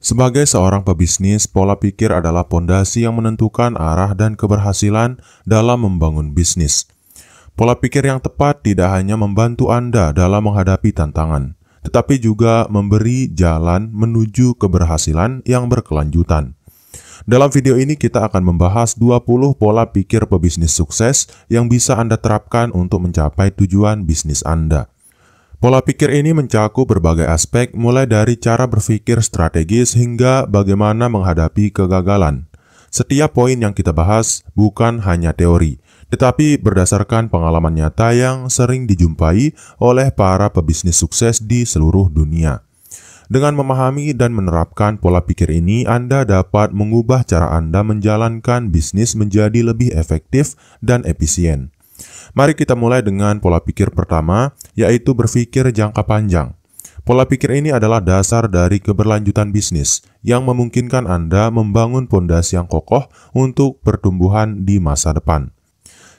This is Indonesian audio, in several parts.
Sebagai seorang pebisnis, pola pikir adalah pondasi yang menentukan arah dan keberhasilan dalam membangun bisnis. Pola pikir yang tepat tidak hanya membantu Anda dalam menghadapi tantangan, tetapi juga memberi jalan menuju keberhasilan yang berkelanjutan. Dalam video ini kita akan membahas 20 pola pikir pebisnis sukses yang bisa Anda terapkan untuk mencapai tujuan bisnis Anda. Pola pikir ini mencakup berbagai aspek, mulai dari cara berpikir strategis hingga bagaimana menghadapi kegagalan. Setiap poin yang kita bahas bukan hanya teori, tetapi berdasarkan pengalaman nyata yang sering dijumpai oleh para pebisnis sukses di seluruh dunia. Dengan memahami dan menerapkan pola pikir ini, Anda dapat mengubah cara Anda menjalankan bisnis menjadi lebih efektif dan efisien. Mari kita mulai dengan pola pikir pertama, yaitu berpikir jangka panjang. Pola pikir ini adalah dasar dari keberlanjutan bisnis yang memungkinkan Anda membangun pondasi yang kokoh untuk pertumbuhan di masa depan.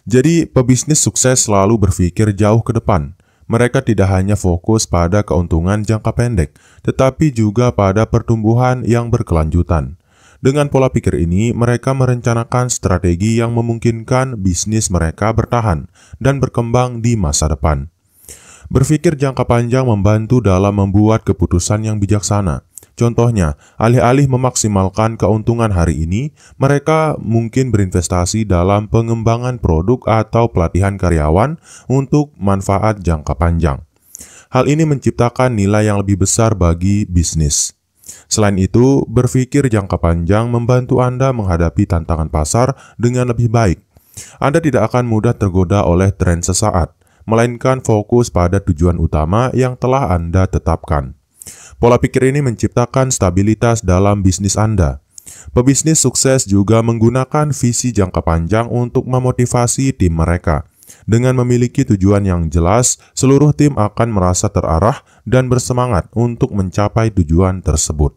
Jadi, pebisnis sukses selalu berpikir jauh ke depan. Mereka tidak hanya fokus pada keuntungan jangka pendek, tetapi juga pada pertumbuhan yang berkelanjutan. Dengan pola pikir ini, mereka merencanakan strategi yang memungkinkan bisnis mereka bertahan dan berkembang di masa depan. Berpikir jangka panjang membantu dalam membuat keputusan yang bijaksana. Contohnya, alih-alih memaksimalkan keuntungan hari ini, mereka mungkin berinvestasi dalam pengembangan produk atau pelatihan karyawan untuk manfaat jangka panjang. Hal ini menciptakan nilai yang lebih besar bagi bisnis. Selain itu, berpikir jangka panjang membantu Anda menghadapi tantangan pasar dengan lebih baik. Anda tidak akan mudah tergoda oleh tren sesaat, melainkan fokus pada tujuan utama yang telah Anda tetapkan. Pola pikir ini menciptakan stabilitas dalam bisnis Anda. Pebisnis sukses juga menggunakan visi jangka panjang untuk memotivasi tim mereka. Dengan memiliki tujuan yang jelas, seluruh tim akan merasa terarah dan bersemangat untuk mencapai tujuan tersebut.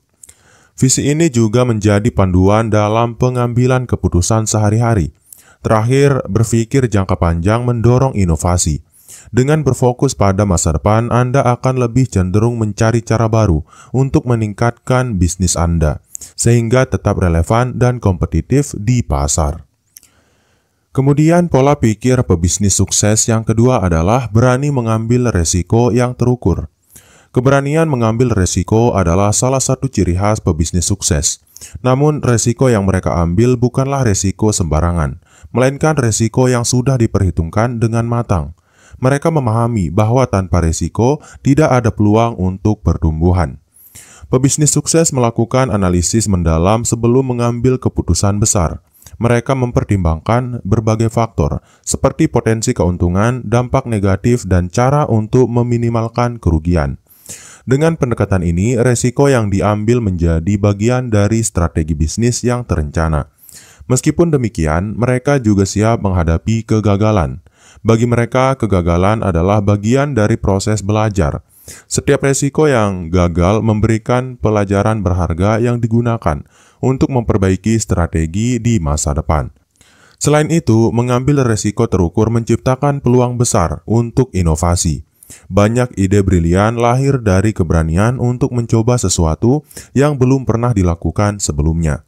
Visi ini juga menjadi panduan dalam pengambilan keputusan sehari-hari. Terakhir, berpikir jangka panjang mendorong inovasi. Dengan berfokus pada masa depan, Anda akan lebih cenderung mencari cara baru untuk meningkatkan bisnis Anda, sehingga tetap relevan dan kompetitif di pasar. Kemudian pola pikir pebisnis sukses yang kedua adalah berani mengambil resiko yang terukur. Keberanian mengambil resiko adalah salah satu ciri khas pebisnis sukses. Namun resiko yang mereka ambil bukanlah resiko sembarangan, melainkan resiko yang sudah diperhitungkan dengan matang. Mereka memahami bahwa tanpa resiko tidak ada peluang untuk pertumbuhan. Pebisnis sukses melakukan analisis mendalam sebelum mengambil keputusan besar. Mereka mempertimbangkan berbagai faktor, seperti potensi keuntungan, dampak negatif, dan cara untuk meminimalkan kerugian. Dengan pendekatan ini, resiko yang diambil menjadi bagian dari strategi bisnis yang terencana. Meskipun demikian, mereka juga siap menghadapi kegagalan. Bagi mereka, kegagalan adalah bagian dari proses belajar. Setiap resiko yang gagal memberikan pelajaran berharga yang digunakan untuk memperbaiki strategi di masa depan. Selain itu, mengambil resiko terukur menciptakan peluang besar untuk inovasi. Banyak ide brilian lahir dari keberanian untuk mencoba sesuatu yang belum pernah dilakukan sebelumnya.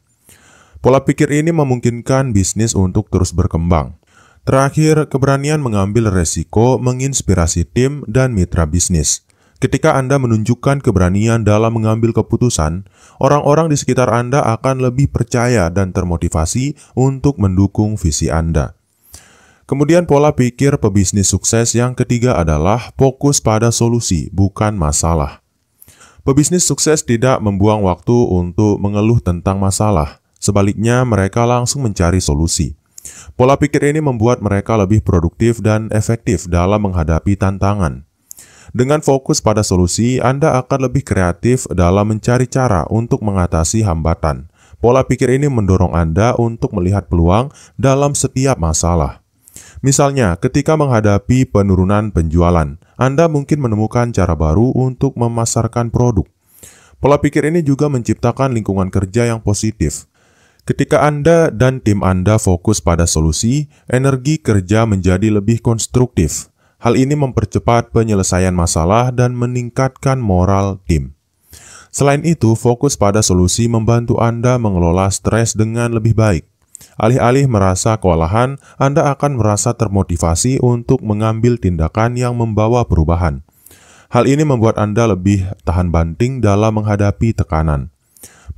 Pola pikir ini memungkinkan bisnis untuk terus berkembang. Terakhir, keberanian mengambil resiko menginspirasi tim dan mitra bisnis. Ketika Anda menunjukkan keberanian dalam mengambil keputusan, orang-orang di sekitar Anda akan lebih percaya dan termotivasi untuk mendukung visi Anda. Kemudian pola pikir pebisnis sukses yang ketiga adalah fokus pada solusi, bukan masalah. Pebisnis sukses tidak membuang waktu untuk mengeluh tentang masalah. Sebaliknya, mereka langsung mencari solusi. Pola pikir ini membuat mereka lebih produktif dan efektif dalam menghadapi tantangan. Dengan fokus pada solusi, Anda akan lebih kreatif dalam mencari cara untuk mengatasi hambatan. Pola pikir ini mendorong Anda untuk melihat peluang dalam setiap masalah. Misalnya, ketika menghadapi penurunan penjualan, Anda mungkin menemukan cara baru untuk memasarkan produk. Pola pikir ini juga menciptakan lingkungan kerja yang positif. Ketika Anda dan tim Anda fokus pada solusi, energi kerja menjadi lebih konstruktif. Hal ini mempercepat penyelesaian masalah dan meningkatkan moral tim. Selain itu, fokus pada solusi membantu Anda mengelola stres dengan lebih baik. Alih-alih merasa kewalahan, Anda akan merasa termotivasi untuk mengambil tindakan yang membawa perubahan. Hal ini membuat Anda lebih tahan banting dalam menghadapi tekanan.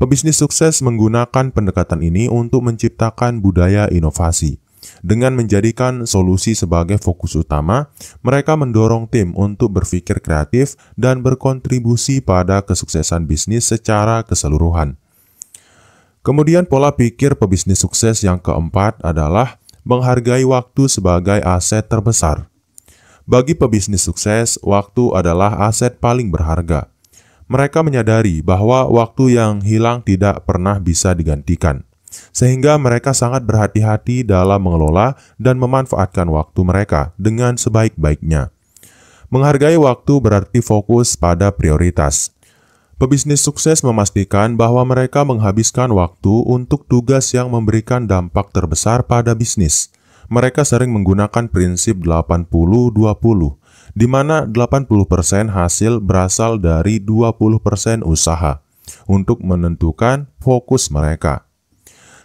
Pebisnis sukses menggunakan pendekatan ini untuk menciptakan budaya inovasi. Dengan menjadikan solusi sebagai fokus utama, mereka mendorong tim untuk berpikir kreatif dan berkontribusi pada kesuksesan bisnis secara keseluruhan. Kemudian pola pikir pebisnis sukses yang keempat adalah menghargai waktu sebagai aset terbesar. Bagi pebisnis sukses, waktu adalah aset paling berharga. Mereka menyadari bahwa waktu yang hilang tidak pernah bisa digantikan, sehingga mereka sangat berhati-hati dalam mengelola dan memanfaatkan waktu mereka dengan sebaik-baiknya. Menghargai waktu berarti fokus pada prioritas. Pebisnis sukses memastikan bahwa mereka menghabiskan waktu untuk tugas yang memberikan dampak terbesar pada bisnis. Mereka sering menggunakan prinsip 80-20, di mana 80% hasil berasal dari 20% usaha untuk menentukan fokus mereka.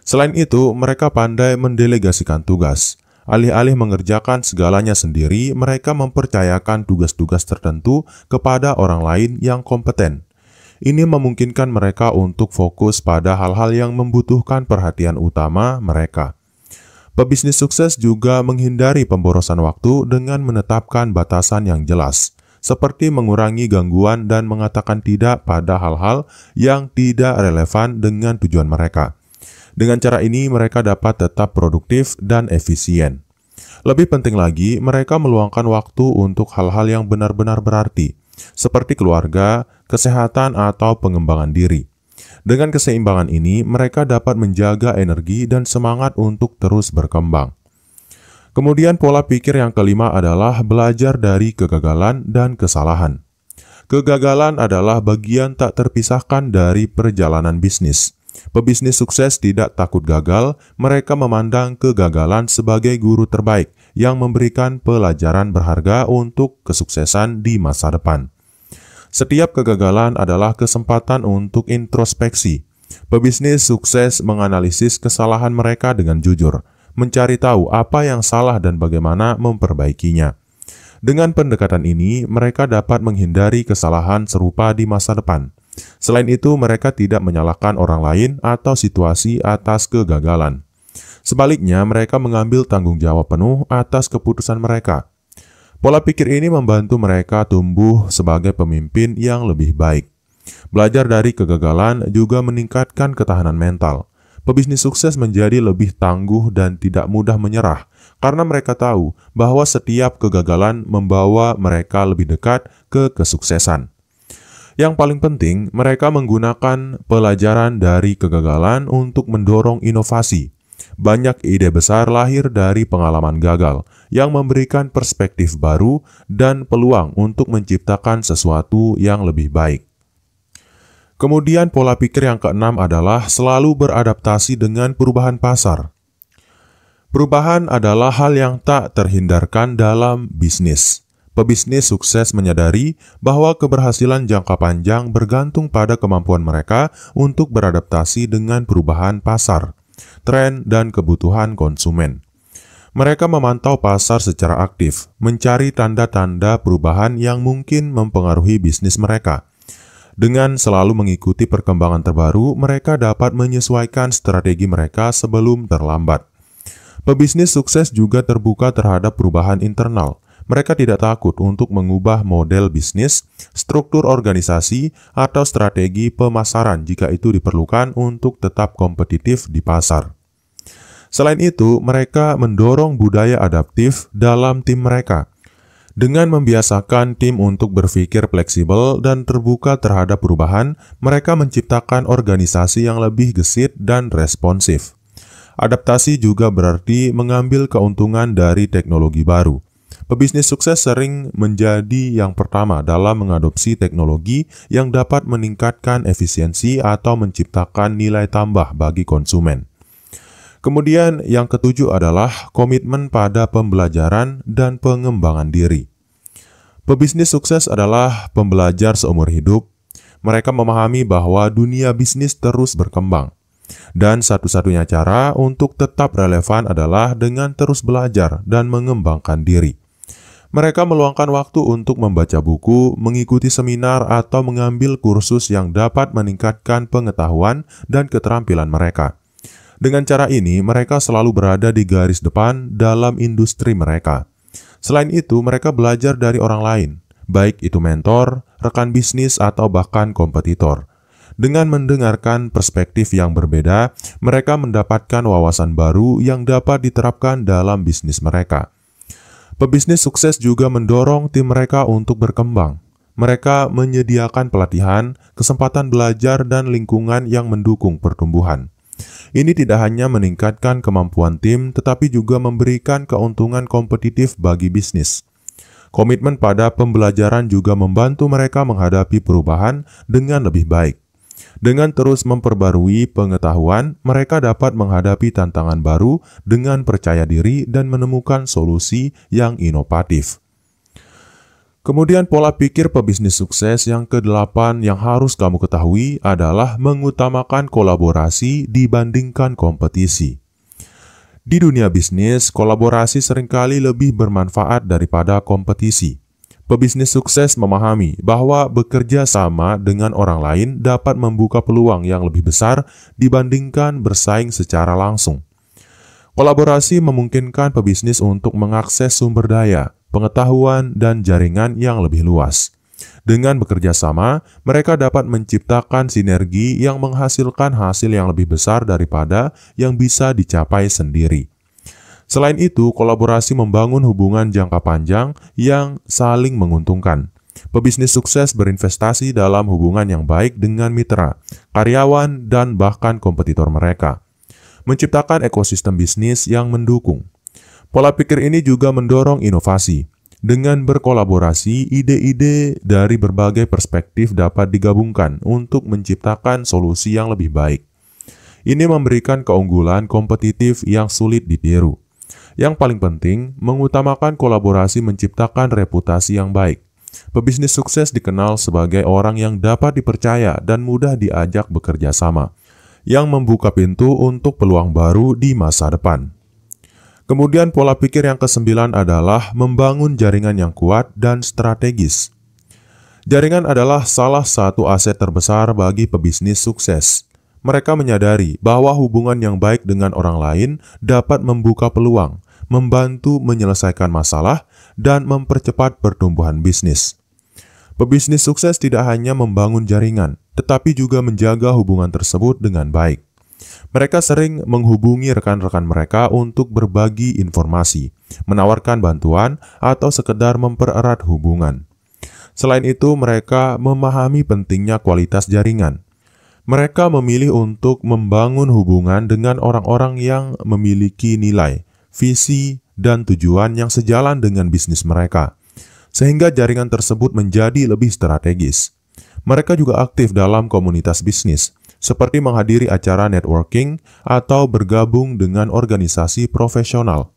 Selain itu, mereka pandai mendelegasikan tugas. Alih-alih mengerjakan segalanya sendiri, mereka mempercayakan tugas-tugas tertentu kepada orang lain yang kompeten. Ini memungkinkan mereka untuk fokus pada hal-hal yang membutuhkan perhatian utama mereka. Pebisnis sukses juga menghindari pemborosan waktu dengan menetapkan batasan yang jelas, seperti mengurangi gangguan dan mengatakan tidak pada hal-hal yang tidak relevan dengan tujuan mereka. Dengan cara ini, mereka dapat tetap produktif dan efisien. Lebih penting lagi, mereka meluangkan waktu untuk hal-hal yang benar-benar berarti, seperti keluarga, kesehatan, atau pengembangan diri. Dengan keseimbangan ini, mereka dapat menjaga energi dan semangat untuk terus berkembang. Kemudian pola pikir yang kelima adalah belajar dari kegagalan dan kesalahan. Kegagalan adalah bagian tak terpisahkan dari perjalanan bisnis. Pebisnis sukses tidak takut gagal, mereka memandang kegagalan sebagai guru terbaik yang memberikan pelajaran berharga untuk kesuksesan di masa depan. Setiap kegagalan adalah kesempatan untuk introspeksi. Pebisnis sukses menganalisis kesalahan mereka dengan jujur, mencari tahu apa yang salah dan bagaimana memperbaikinya. Dengan pendekatan ini, mereka dapat menghindari kesalahan serupa di masa depan. Selain itu, mereka tidak menyalahkan orang lain atau situasi atas kegagalan. Sebaliknya, mereka mengambil tanggung jawab penuh atas keputusan mereka. Pola pikir ini membantu mereka tumbuh sebagai pemimpin yang lebih baik. Belajar dari kegagalan juga meningkatkan ketahanan mental. Pebisnis sukses menjadi lebih tangguh dan tidak mudah menyerah, karena mereka tahu bahwa setiap kegagalan membawa mereka lebih dekat ke kesuksesan. Yang paling penting, mereka menggunakan pelajaran dari kegagalan untuk mendorong inovasi. Banyak ide besar lahir dari pengalaman gagal yang memberikan perspektif baru dan peluang untuk menciptakan sesuatu yang lebih baik. Kemudian pola pikir yang keenam adalah selalu beradaptasi dengan perubahan pasar. Perubahan adalah hal yang tak terhindarkan dalam bisnis. Pebisnis sukses menyadari bahwa keberhasilan jangka panjang bergantung pada kemampuan mereka untuk beradaptasi dengan perubahan pasar, tren, dan kebutuhan konsumen. Mereka memantau pasar secara aktif, mencari tanda-tanda perubahan yang mungkin mempengaruhi bisnis mereka. Dengan selalu mengikuti perkembangan terbaru, mereka dapat menyesuaikan strategi mereka sebelum terlambat. Pebisnis sukses juga terbuka terhadap perubahan internal. Mereka tidak takut untuk mengubah model bisnis, struktur organisasi, atau strategi pemasaran jika itu diperlukan untuk tetap kompetitif di pasar. Selain itu, mereka mendorong budaya adaptif dalam tim mereka. Dengan membiasakan tim untuk berpikir fleksibel dan terbuka terhadap perubahan, mereka menciptakan organisasi yang lebih gesit dan responsif. Adaptasi juga berarti mengambil keuntungan dari teknologi baru. Pebisnis sukses sering menjadi yang pertama dalam mengadopsi teknologi yang dapat meningkatkan efisiensi atau menciptakan nilai tambah bagi konsumen. Kemudian yang ketujuh adalah komitmen pada pembelajaran dan pengembangan diri. Pebisnis sukses adalah pembelajar seumur hidup. mereka memahami bahwa dunia bisnis terus berkembang. Dan satu-satunya cara untuk tetap relevan adalah dengan terus belajar dan mengembangkan diri. Mereka meluangkan waktu untuk membaca buku, mengikuti seminar, atau mengambil kursus yang dapat meningkatkan pengetahuan dan keterampilan mereka. Dengan cara ini, mereka selalu berada di garis depan dalam industri mereka. Selain itu, mereka belajar dari orang lain, baik itu mentor, rekan bisnis, atau bahkan kompetitor. Dengan mendengarkan perspektif yang berbeda, mereka mendapatkan wawasan baru yang dapat diterapkan dalam bisnis mereka. Pebisnis sukses juga mendorong tim mereka untuk berkembang. Mereka menyediakan pelatihan, kesempatan belajar, dan lingkungan yang mendukung pertumbuhan. Ini tidak hanya meningkatkan kemampuan tim, tetapi juga memberikan keuntungan kompetitif bagi bisnis. Komitmen pada pembelajaran juga membantu mereka menghadapi perubahan dengan lebih baik. Dengan terus memperbarui pengetahuan, mereka dapat menghadapi tantangan baru dengan percaya diri dan menemukan solusi yang inovatif. Kemudian pola pikir pebisnis sukses yang ke-8 yang harus kamu ketahui adalah mengutamakan kolaborasi dibandingkan kompetisi. Di dunia bisnis, kolaborasi seringkali lebih bermanfaat daripada kompetisi. Pebisnis sukses memahami bahwa bekerja sama dengan orang lain dapat membuka peluang yang lebih besar dibandingkan bersaing secara langsung. Kolaborasi memungkinkan pebisnis untuk mengakses sumber daya, pengetahuan, dan jaringan yang lebih luas. Dengan bekerja sama, mereka dapat menciptakan sinergi yang menghasilkan hasil yang lebih besar daripada yang bisa dicapai sendiri. Selain itu, kolaborasi membangun hubungan jangka panjang yang saling menguntungkan. Pebisnis sukses berinvestasi dalam hubungan yang baik dengan mitra, karyawan, dan bahkan kompetitor mereka, menciptakan ekosistem bisnis yang mendukung. Pola pikir ini juga mendorong inovasi. Dengan berkolaborasi, ide-ide dari berbagai perspektif dapat digabungkan untuk menciptakan solusi yang lebih baik. Ini memberikan keunggulan kompetitif yang sulit ditiru. Yang paling penting, mengutamakan kolaborasi menciptakan reputasi yang baik. Pebisnis sukses dikenal sebagai orang yang dapat dipercaya dan mudah diajak bekerja sama, yang membuka pintu untuk peluang baru di masa depan. Kemudian pola pikir yang ke-9 adalah membangun jaringan yang kuat dan strategis. Jaringan adalah salah satu aset terbesar bagi pebisnis sukses. Mereka menyadari bahwa hubungan yang baik dengan orang lain dapat membuka peluang, membantu menyelesaikan masalah, dan mempercepat pertumbuhan bisnis. Pebisnis sukses tidak hanya membangun jaringan, tetapi juga menjaga hubungan tersebut dengan baik. Mereka sering menghubungi rekan-rekan mereka untuk berbagi informasi, menawarkan bantuan, atau sekedar mempererat hubungan. Selain itu, mereka memahami pentingnya kualitas jaringan. Mereka memilih untuk membangun hubungan dengan orang-orang yang memiliki nilai, visi, dan tujuan yang sejalan dengan bisnis mereka, sehingga jaringan tersebut menjadi lebih strategis. Mereka juga aktif dalam komunitas bisnis, seperti menghadiri acara networking atau bergabung dengan organisasi profesional.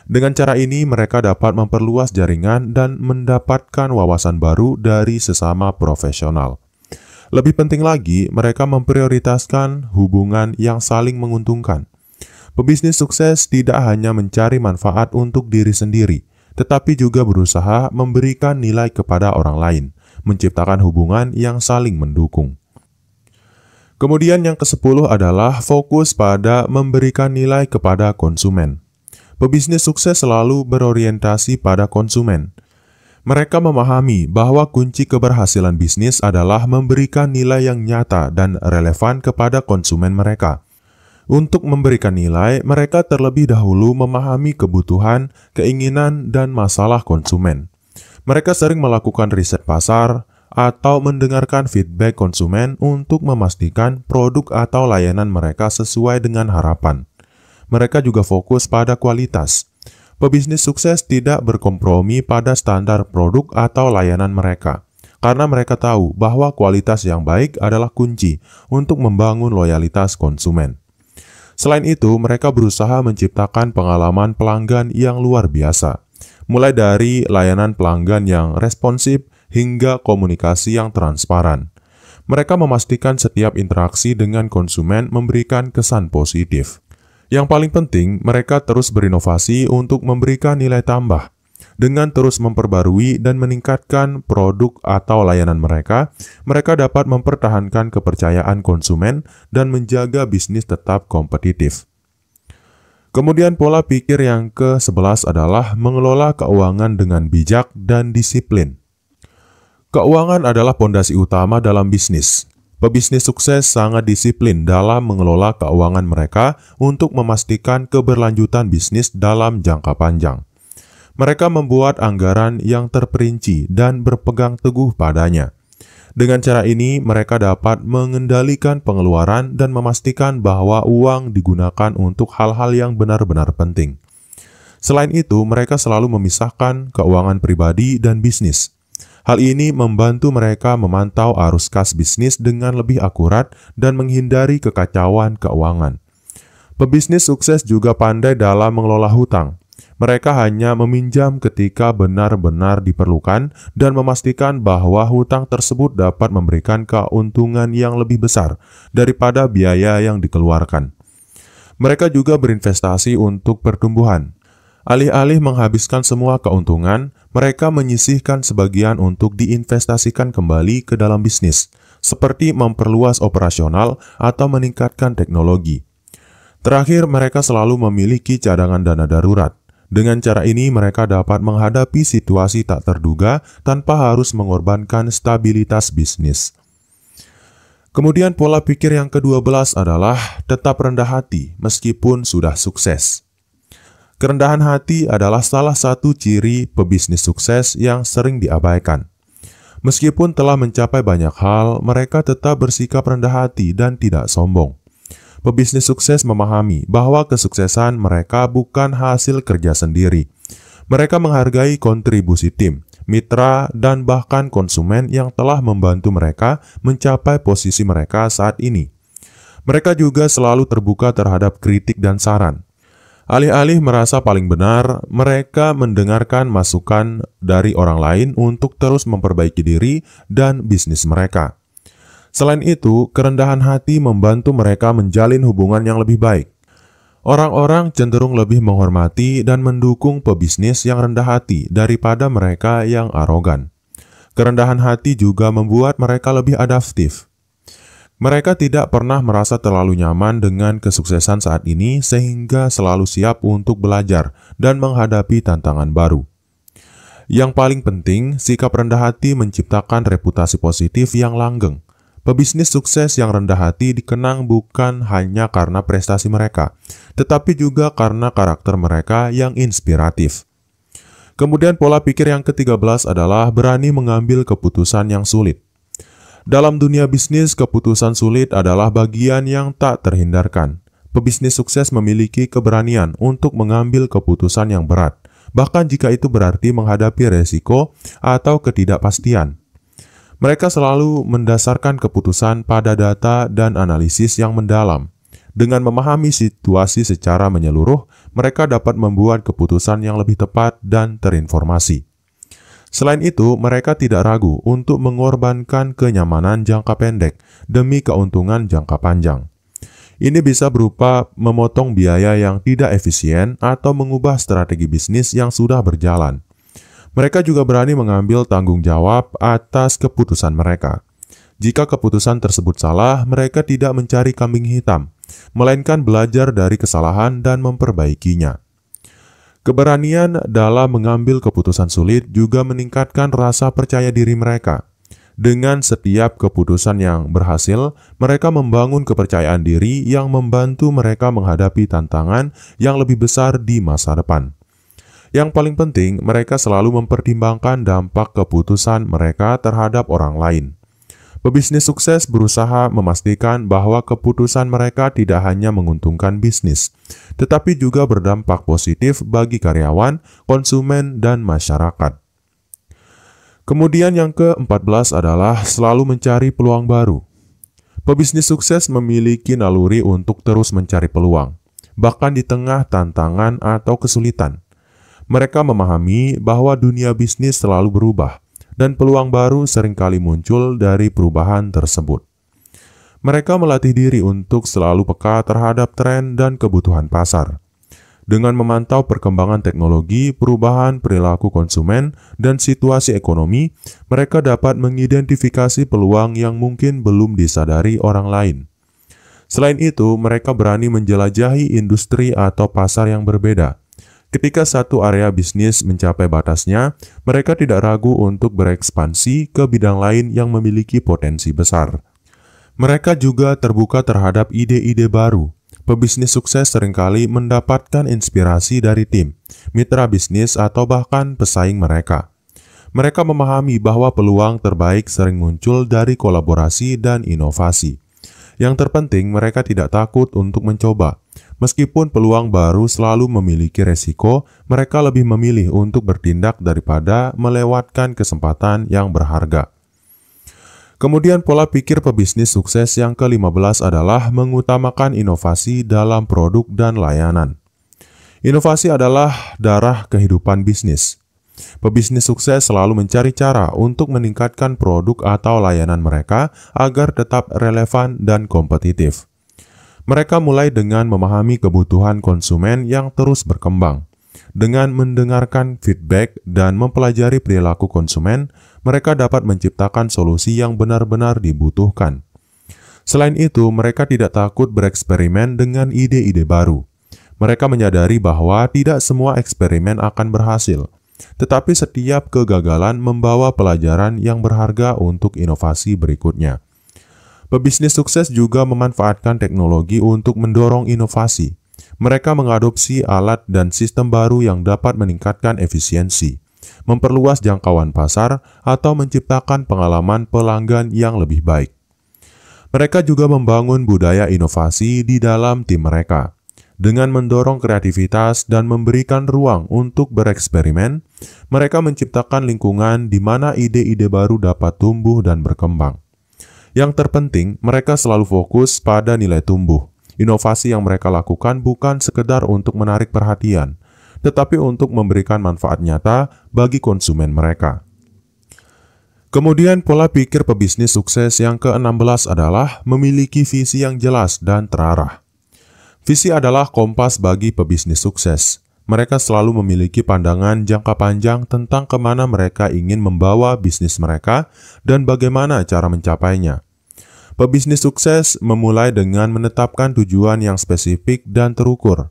Dengan cara ini, mereka dapat memperluas jaringan dan mendapatkan wawasan baru dari sesama profesional. Lebih penting lagi, mereka memprioritaskan hubungan yang saling menguntungkan. Pebisnis sukses tidak hanya mencari manfaat untuk diri sendiri, tetapi juga berusaha memberikan nilai kepada orang lain, menciptakan hubungan yang saling mendukung. Kemudian yang ke-10 adalah fokus pada memberikan nilai kepada konsumen. Pebisnis sukses selalu berorientasi pada konsumen. Mereka memahami bahwa kunci keberhasilan bisnis adalah memberikan nilai yang nyata dan relevan kepada konsumen mereka. Untuk memberikan nilai, mereka terlebih dahulu memahami kebutuhan, keinginan, dan masalah konsumen. Mereka sering melakukan riset pasar atau mendengarkan feedback konsumen untuk memastikan produk atau layanan mereka sesuai dengan harapan. Mereka juga fokus pada kualitas. Pebisnis sukses tidak berkompromi pada standar produk atau layanan mereka, karena mereka tahu bahwa kualitas yang baik adalah kunci untuk membangun loyalitas konsumen. Selain itu, mereka berusaha menciptakan pengalaman pelanggan yang luar biasa, mulai dari layanan pelanggan yang responsif hingga komunikasi yang transparan. Mereka memastikan setiap interaksi dengan konsumen memberikan kesan positif. Yang paling penting, mereka terus berinovasi untuk memberikan nilai tambah. Dengan terus memperbarui dan meningkatkan produk atau layanan mereka, mereka dapat mempertahankan kepercayaan konsumen dan menjaga bisnis tetap kompetitif. Kemudian pola pikir yang ke-11 adalah mengelola keuangan dengan bijak dan disiplin. Keuangan adalah pondasi utama dalam bisnis. Pebisnis sukses sangat disiplin dalam mengelola keuangan mereka untuk memastikan keberlanjutan bisnis dalam jangka panjang. Mereka membuat anggaran yang terperinci dan berpegang teguh padanya. Dengan cara ini, mereka dapat mengendalikan pengeluaran dan memastikan bahwa uang digunakan untuk hal-hal yang benar-benar penting. Selain itu, mereka selalu memisahkan keuangan pribadi dan bisnis. Hal ini membantu mereka memantau arus kas bisnis dengan lebih akurat dan menghindari kekacauan keuangan. Pebisnis sukses juga pandai dalam mengelola hutang. Mereka hanya meminjam ketika benar-benar diperlukan dan memastikan bahwa hutang tersebut dapat memberikan keuntungan yang lebih besar daripada biaya yang dikeluarkan. Mereka juga berinvestasi untuk pertumbuhan. Alih-alih menghabiskan semua keuntungan, mereka menyisihkan sebagian untuk diinvestasikan kembali ke dalam bisnis, seperti memperluas operasional atau meningkatkan teknologi. Terakhir, mereka selalu memiliki cadangan dana darurat. Dengan cara ini, mereka dapat menghadapi situasi tak terduga tanpa harus mengorbankan stabilitas bisnis. Kemudian pola pikir yang ke-12 adalah tetap rendah hati meskipun sudah sukses. Kerendahan hati adalah salah satu ciri pebisnis sukses yang sering diabaikan. Meskipun telah mencapai banyak hal, mereka tetap bersikap rendah hati dan tidak sombong. Pebisnis sukses memahami bahwa kesuksesan mereka bukan hasil kerja sendiri. Mereka menghargai kontribusi tim, mitra, dan bahkan konsumen yang telah membantu mereka mencapai posisi mereka saat ini. Mereka juga selalu terbuka terhadap kritik dan saran. Alih-alih merasa paling benar, mereka mendengarkan masukan dari orang lain untuk terus memperbaiki diri dan bisnis mereka. Selain itu, kerendahan hati membantu mereka menjalin hubungan yang lebih baik. Orang-orang cenderung lebih menghormati dan mendukung pebisnis yang rendah hati daripada mereka yang arogan. Kerendahan hati juga membuat mereka lebih adaptif. Mereka tidak pernah merasa terlalu nyaman dengan kesuksesan saat ini sehingga selalu siap untuk belajar dan menghadapi tantangan baru. Yang paling penting, sikap rendah hati menciptakan reputasi positif yang langgeng. Pebisnis sukses yang rendah hati dikenang bukan hanya karena prestasi mereka, tetapi juga karena karakter mereka yang inspiratif. Kemudian pola pikir yang ke-13 adalah berani mengambil keputusan yang sulit. Dalam dunia bisnis, keputusan sulit adalah bagian yang tak terhindarkan. Pebisnis sukses memiliki keberanian untuk mengambil keputusan yang berat, bahkan jika itu berarti menghadapi resiko atau ketidakpastian. Mereka selalu mendasarkan keputusan pada data dan analisis yang mendalam. Dengan memahami situasi secara menyeluruh, mereka dapat membuat keputusan yang lebih tepat dan terinformasi. Selain itu, mereka tidak ragu untuk mengorbankan kenyamanan jangka pendek demi keuntungan jangka panjang. Ini bisa berupa memotong biaya yang tidak efisien atau mengubah strategi bisnis yang sudah berjalan. Mereka juga berani mengambil tanggung jawab atas keputusan mereka. Jika keputusan tersebut salah, mereka tidak mencari kambing hitam, melainkan belajar dari kesalahan dan memperbaikinya. Keberanian dalam mengambil keputusan sulit juga meningkatkan rasa percaya diri mereka. Dengan setiap keputusan yang berhasil, mereka membangun kepercayaan diri yang membantu mereka menghadapi tantangan yang lebih besar di masa depan. Yang paling penting, mereka selalu mempertimbangkan dampak keputusan mereka terhadap orang lain. Pebisnis sukses berusaha memastikan bahwa keputusan mereka tidak hanya menguntungkan bisnis, tetapi juga berdampak positif bagi karyawan, konsumen, dan masyarakat. Kemudian yang ke-14 adalah selalu mencari peluang baru. Pebisnis sukses memiliki naluri untuk terus mencari peluang, bahkan di tengah tantangan atau kesulitan. Mereka memahami bahwa dunia bisnis selalu berubah, dan peluang baru seringkali muncul dari perubahan tersebut. Mereka melatih diri untuk selalu peka terhadap tren dan kebutuhan pasar. Dengan memantau perkembangan teknologi, perubahan perilaku konsumen, dan situasi ekonomi, mereka dapat mengidentifikasi peluang yang mungkin belum disadari orang lain. Selain itu, mereka berani menjelajahi industri atau pasar yang berbeda. Ketika satu area bisnis mencapai batasnya, mereka tidak ragu untuk berekspansi ke bidang lain yang memiliki potensi besar. Mereka juga terbuka terhadap ide-ide baru. Pebisnis sukses seringkali mendapatkan inspirasi dari tim, mitra bisnis, atau bahkan pesaing mereka. Mereka memahami bahwa peluang terbaik sering muncul dari kolaborasi dan inovasi. Yang terpenting, mereka tidak takut untuk mencoba. Meskipun peluang baru selalu memiliki resiko, mereka lebih memilih untuk bertindak daripada melewatkan kesempatan yang berharga. Kemudian pola pikir pebisnis sukses yang ke-15 adalah mengutamakan inovasi dalam produk dan layanan. Inovasi adalah darah kehidupan bisnis. Pebisnis sukses selalu mencari cara untuk meningkatkan produk atau layanan mereka agar tetap relevan dan kompetitif. Mereka mulai dengan memahami kebutuhan konsumen yang terus berkembang. Dengan mendengarkan feedback dan mempelajari perilaku konsumen, mereka dapat menciptakan solusi yang benar-benar dibutuhkan. Selain itu, mereka tidak takut bereksperimen dengan ide-ide baru. Mereka menyadari bahwa tidak semua eksperimen akan berhasil, tetapi setiap kegagalan membawa pelajaran yang berharga untuk inovasi berikutnya. Pebisnis sukses juga memanfaatkan teknologi untuk mendorong inovasi. Mereka mengadopsi alat dan sistem baru yang dapat meningkatkan efisiensi, memperluas jangkauan pasar, atau menciptakan pengalaman pelanggan yang lebih baik. Mereka juga membangun budaya inovasi di dalam tim mereka. Dengan mendorong kreativitas dan memberikan ruang untuk bereksperimen, mereka menciptakan lingkungan di mana ide-ide baru dapat tumbuh dan berkembang. Yang terpenting, mereka selalu fokus pada nilai tumbuh. Inovasi yang mereka lakukan bukan sekedar untuk menarik perhatian, tetapi untuk memberikan manfaat nyata bagi konsumen mereka. Kemudian pola pikir pebisnis sukses yang ke-16 adalah memiliki visi yang jelas dan terarah. Visi adalah kompas bagi pebisnis sukses. Mereka selalu memiliki pandangan jangka panjang tentang kemana mereka ingin membawa bisnis mereka dan bagaimana cara mencapainya. Pebisnis sukses memulai dengan menetapkan tujuan yang spesifik dan terukur.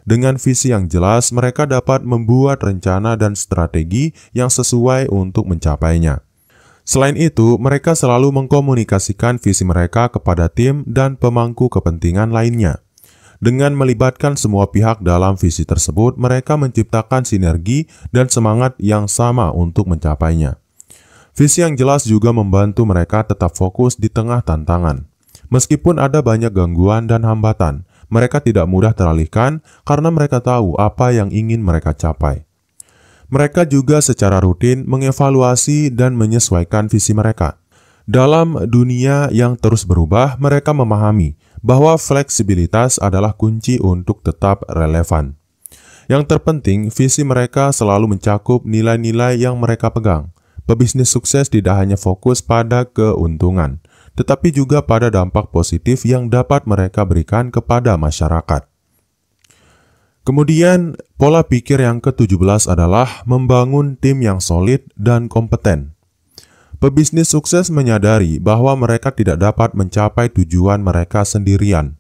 Dengan visi yang jelas, mereka dapat membuat rencana dan strategi yang sesuai untuk mencapainya. Selain itu, mereka selalu mengkomunikasikan visi mereka kepada tim dan pemangku kepentingan lainnya. Dengan melibatkan semua pihak dalam visi tersebut, mereka menciptakan sinergi dan semangat yang sama untuk mencapainya. Visi yang jelas juga membantu mereka tetap fokus di tengah tantangan. Meskipun ada banyak gangguan dan hambatan, mereka tidak mudah teralihkan karena mereka tahu apa yang ingin mereka capai. Mereka juga secara rutin mengevaluasi dan menyesuaikan visi mereka. Dalam dunia yang terus berubah, mereka memahami bahwa fleksibilitas adalah kunci untuk tetap relevan. Yang terpenting, visi mereka selalu mencakup nilai-nilai yang mereka pegang. Pebisnis sukses tidak hanya fokus pada keuntungan, tetapi juga pada dampak positif yang dapat mereka berikan kepada masyarakat. Kemudian, pola pikir yang ke-17 adalah membangun tim yang solid dan kompeten. Pebisnis sukses menyadari bahwa mereka tidak dapat mencapai tujuan mereka sendirian.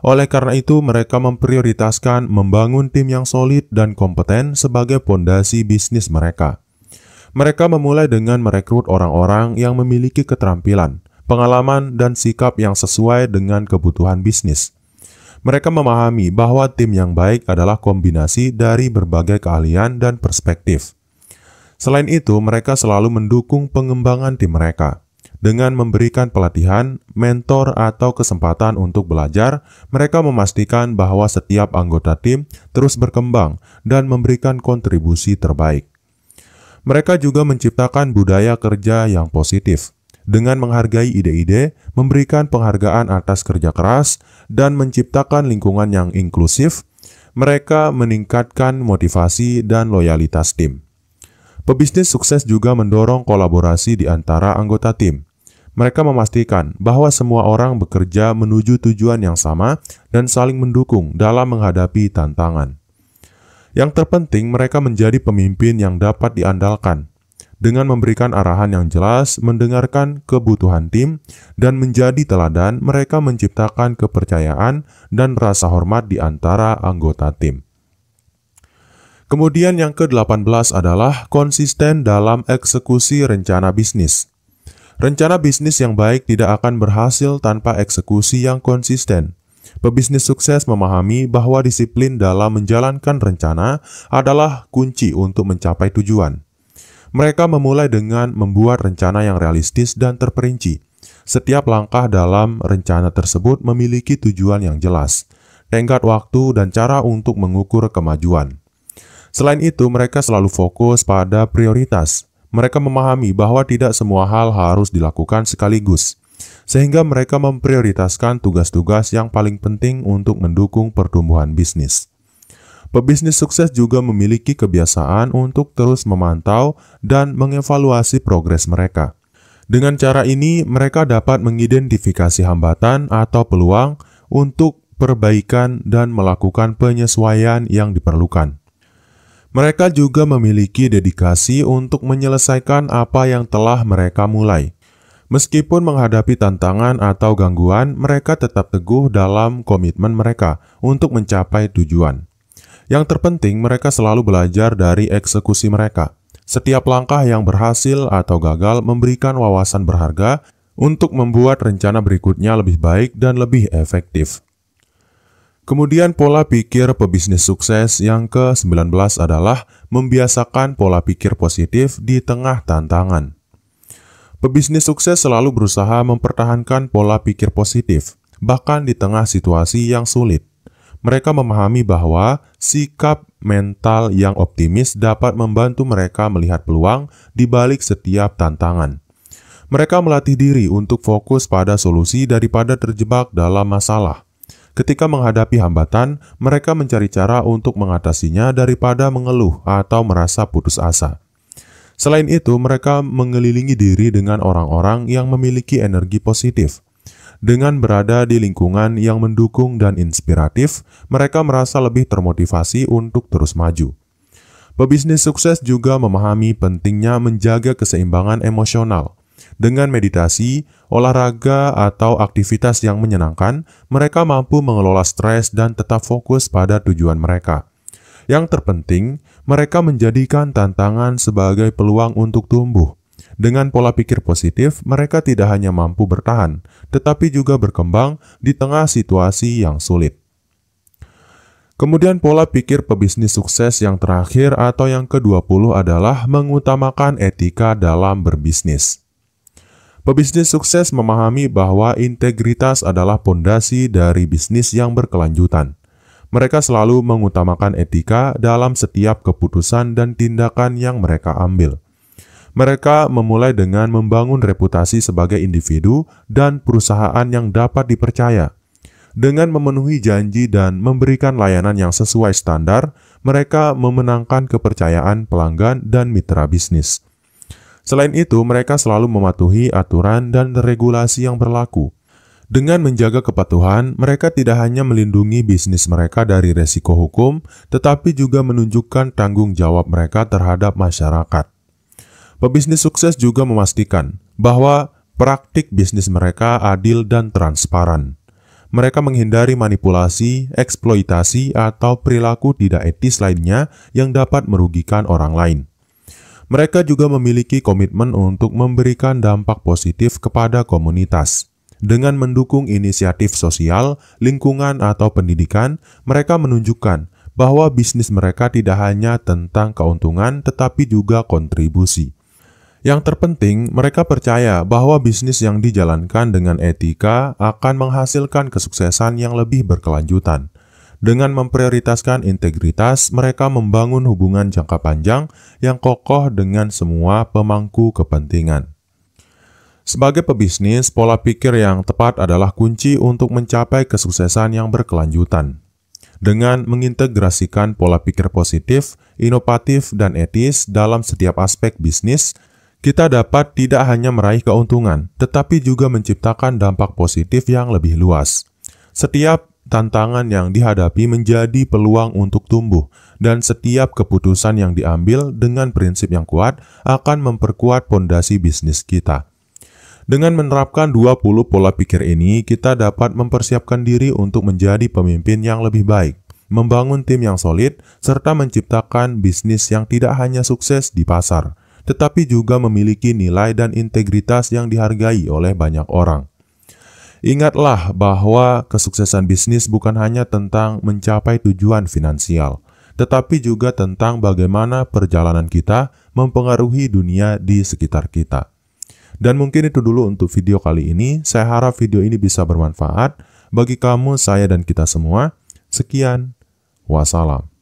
Oleh karena itu, mereka memprioritaskan membangun tim yang solid dan kompeten sebagai pondasi bisnis mereka. Mereka memulai dengan merekrut orang-orang yang memiliki keterampilan, pengalaman, dan sikap yang sesuai dengan kebutuhan bisnis. Mereka memahami bahwa tim yang baik adalah kombinasi dari berbagai keahlian dan perspektif. Selain itu, mereka selalu mendukung pengembangan tim mereka. Dengan memberikan pelatihan, mentor, atau kesempatan untuk belajar, mereka memastikan bahwa setiap anggota tim terus berkembang dan memberikan kontribusi terbaik. Mereka juga menciptakan budaya kerja yang positif. Dengan menghargai ide-ide, memberikan penghargaan atas kerja keras, dan menciptakan lingkungan yang inklusif, mereka meningkatkan motivasi dan loyalitas tim. Pebisnis sukses juga mendorong kolaborasi di antara anggota tim. Mereka memastikan bahwa semua orang bekerja menuju tujuan yang sama dan saling mendukung dalam menghadapi tantangan. Yang terpenting, mereka menjadi pemimpin yang dapat diandalkan. Dengan memberikan arahan yang jelas, mendengarkan kebutuhan tim, dan menjadi teladan, mereka menciptakan kepercayaan dan rasa hormat di antara anggota tim. Kemudian yang ke-18 adalah konsisten dalam eksekusi rencana bisnis. Rencana bisnis yang baik tidak akan berhasil tanpa eksekusi yang konsisten. Pebisnis sukses memahami bahwa disiplin dalam menjalankan rencana adalah kunci untuk mencapai tujuan. Mereka memulai dengan membuat rencana yang realistis dan terperinci. Setiap langkah dalam rencana tersebut memiliki tujuan yang jelas, tenggat waktu, dan cara untuk mengukur kemajuan. Selain itu, mereka selalu fokus pada prioritas. Mereka memahami bahwa tidak semua hal harus dilakukan sekaligus, sehingga mereka memprioritaskan tugas-tugas yang paling penting untuk mendukung pertumbuhan bisnis. Pebisnis sukses juga memiliki kebiasaan untuk terus memantau dan mengevaluasi progres mereka. Dengan cara ini, mereka dapat mengidentifikasi hambatan atau peluang untuk perbaikan dan melakukan penyesuaian yang diperlukan. Mereka juga memiliki dedikasi untuk menyelesaikan apa yang telah mereka mulai. Meskipun menghadapi tantangan atau gangguan, mereka tetap teguh dalam komitmen mereka untuk mencapai tujuan. Yang terpenting, mereka selalu belajar dari eksekusi mereka. Setiap langkah yang berhasil atau gagal memberikan wawasan berharga untuk membuat rencana berikutnya lebih baik dan lebih efektif. Kemudian pola pikir pebisnis sukses yang ke-19 adalah membiasakan pola pikir positif di tengah tantangan. Pebisnis sukses selalu berusaha mempertahankan pola pikir positif, bahkan di tengah situasi yang sulit. Mereka memahami bahwa sikap mental yang optimis dapat membantu mereka melihat peluang di balik setiap tantangan. Mereka melatih diri untuk fokus pada solusi daripada terjebak dalam masalah. Ketika menghadapi hambatan, mereka mencari cara untuk mengatasinya daripada mengeluh atau merasa putus asa. Selain itu, mereka mengelilingi diri dengan orang-orang yang memiliki energi positif. Dengan berada di lingkungan yang mendukung dan inspiratif, mereka merasa lebih termotivasi untuk terus maju. Pebisnis sukses juga memahami pentingnya menjaga keseimbangan emosional. Dengan meditasi, olahraga, atau aktivitas yang menyenangkan, mereka mampu mengelola stres dan tetap fokus pada tujuan mereka. Yang terpenting, mereka menjadikan tantangan sebagai peluang untuk tumbuh. Dengan pola pikir positif, mereka tidak hanya mampu bertahan, tetapi juga berkembang di tengah situasi yang sulit. Kemudian pola pikir pebisnis sukses yang terakhir atau yang ke-20 adalah mengutamakan etika dalam berbisnis. Pebisnis sukses memahami bahwa integritas adalah pondasi dari bisnis yang berkelanjutan. Mereka selalu mengutamakan etika dalam setiap keputusan dan tindakan yang mereka ambil. Mereka memulai dengan membangun reputasi sebagai individu dan perusahaan yang dapat dipercaya. Dengan memenuhi janji dan memberikan layanan yang sesuai standar, mereka memenangkan kepercayaan pelanggan dan mitra bisnis. Selain itu, mereka selalu mematuhi aturan dan regulasi yang berlaku. Dengan menjaga kepatuhan, mereka tidak hanya melindungi bisnis mereka dari resiko hukum, tetapi juga menunjukkan tanggung jawab mereka terhadap masyarakat. Pebisnis sukses juga memastikan bahwa praktik bisnis mereka adil dan transparan. Mereka menghindari manipulasi, eksploitasi, atau perilaku tidak etis lainnya yang dapat merugikan orang lain. Mereka juga memiliki komitmen untuk memberikan dampak positif kepada komunitas. Dengan mendukung inisiatif sosial, lingkungan, atau pendidikan, mereka menunjukkan bahwa bisnis mereka tidak hanya tentang keuntungan tetapi juga kontribusi. Yang terpenting, mereka percaya bahwa bisnis yang dijalankan dengan etika akan menghasilkan kesuksesan yang lebih berkelanjutan. Dengan memprioritaskan integritas, mereka membangun hubungan jangka panjang yang kokoh dengan semua pemangku kepentingan. Sebagai pebisnis, pola pikir yang tepat adalah kunci untuk mencapai kesuksesan yang berkelanjutan. Dengan mengintegrasikan pola pikir positif, inovatif, dan etis dalam setiap aspek bisnis, kita dapat tidak hanya meraih keuntungan, tetapi juga menciptakan dampak positif yang lebih luas. Setiap tantangan yang dihadapi menjadi peluang untuk tumbuh, dan setiap keputusan yang diambil dengan prinsip yang kuat akan memperkuat fondasi bisnis kita. Dengan menerapkan 20 pola pikir ini, kita dapat mempersiapkan diri untuk menjadi pemimpin yang lebih baik, membangun tim yang solid, serta menciptakan bisnis yang tidak hanya sukses di pasar, tetapi juga memiliki nilai dan integritas yang dihargai oleh banyak orang. Ingatlah bahwa kesuksesan bisnis bukan hanya tentang mencapai tujuan finansial, tetapi juga tentang bagaimana perjalanan kita mempengaruhi dunia di sekitar kita. Dan mungkin itu dulu untuk video kali ini. Saya harap video ini bisa bermanfaat bagi kamu, saya, dan kita semua. Sekian, wassalam.